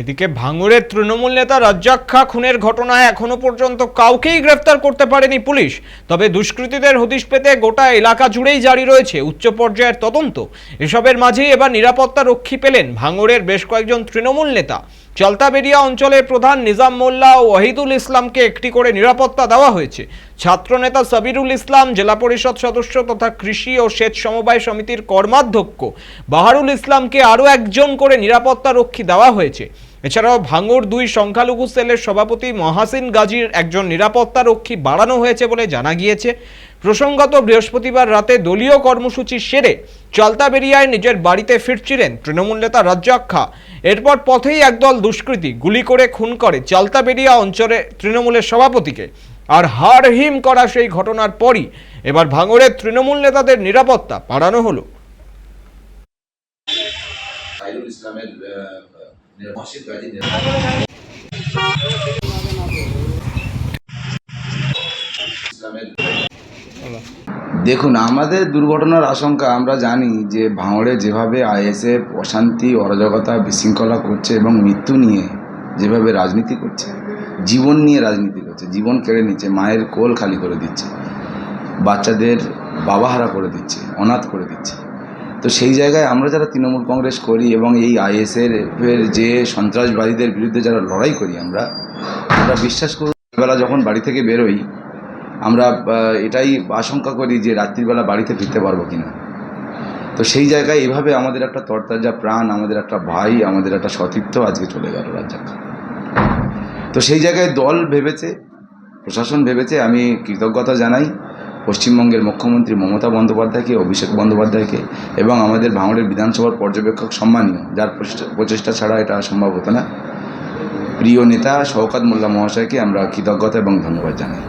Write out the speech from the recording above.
এদিকে ভাঙড়ের তৃণমূল নেতা রাজ্জাক খাঁ খুনের ঘটনায় এখনো পর্যন্ত কাউকেই গ্রেফতার করতে পারেনি পুলিশ। তবে দুষ্কৃতীদের হদিশ পেতে গোটা এলাকা জুড়েই জারি রয়েছে উচ্চ পর্যায়ের তদন্ত। এসবের মাঝেই এবার নিরাপত্তা রক্ষী পেলেন ভাঙড়ের বেশ কয়েকজন তৃণমূল নেতা। চালতাবেরিয়া অঞ্চলের প্রধান নিজাম মোল্লা ও ওয়াহিদুল ইসলামকে একটি করে নিরাপত্তা দেওয়া হয়েছে। ছাত্রনেতা সাবিরুল ইসলাম, জেলা পরিষদ সদস্য তথা কৃষি ও সেচ সমবায় সমিতির কর্মাধ্যক্ষ বাহারুল ইসলামকে আরও একজন করে নিরাপত্তা রক্ষী দেওয়া হয়েছে। এছাড়াও ভাঙড় 2 সংখ্যালঘু সেলের সভাপতি মহাসিন গাজীর একজন নিরাপত্তা রক্ষী বাড়ানো হয়েছে বলে জানা গিয়েছে। প্রসঙ্গত বৃহস্পতিবার রাতে দলীয় কর্মসূচি সেরে চালতাবেরিয়ায় নিজের বাড়িতে ফিরছিলেন তৃণমূল নেতা রাজ্জাক খাঁ। এরপর পথেই একদল দুষ্কৃতী গুলি করে খুন করে চালতাবেরিয়া অঞ্চলে তৃণমূলের সভাপতিকে। আর হাড়হিম করা সেই ঘটনার পরই এবার ভাঙড়ের তৃণমূল নেতাদের নিরাপত্তা বাড়ানো হলো। দেখুন, আমাদের দুর্ঘটনার আশঙ্কা আমরা জানি যে ভাঙড়ে যেভাবে আইএসএফ অশান্তি, অরাজকতা, বিশৃঙ্খলা করছে এবং মৃত্যু নিয়ে যেভাবে রাজনীতি করছে, জীবন নিয়ে রাজনীতি করছে, জীবন কেড়ে নিচ্ছে, মায়ের কোল খালি করে দিচ্ছে, বাচ্চাদের বাবাহারা করে দিচ্ছে, অনাথ করে দিচ্ছে। তো সেই জায়গায় আমরা যারা তৃণমূল কংগ্রেস করি এবং এই আইএসএফের যে সন্ত্রাসবাদীদের বিরুদ্ধে যারা লড়াই করি, আমরা বিশ্বাস করি বেলা যখন বাড়ি থেকে বেরোই আমরা এটাই আশঙ্কা করি যে রাত্রিবেলা বাড়িতে ফিরতে পারবো কিনা। তো সেই জায়গায় এভাবে আমাদের একটা তরতাজা প্রাণ, আমাদের একটা ভাই, আমাদের একটা সতীর্থ আজকে চলে গেল রাজ্জাক। তো সেই জায়গায় দল ভেবেছে, প্রশাসন ভেবেছে। আমি কৃতজ্ঞতা জানাই পশ্চিমবঙ্গের মুখ্যমন্ত্রী মমতা বন্দ্যোপাধ্যায়কে, অভিষেক বন্দ্যোপাধ্যায়কে এবং আমাদের ভাঙড়ের বিধানসভার পর্যবেক্ষক সম্মানীয়, যার প্রচেষ্টা ছাড়া এটা সম্ভব হতো না, প্রিয় নেতা শওকত মোল্লা মহাশয়কে আমরা কৃতজ্ঞতা এবং ধন্যবাদ জানাই।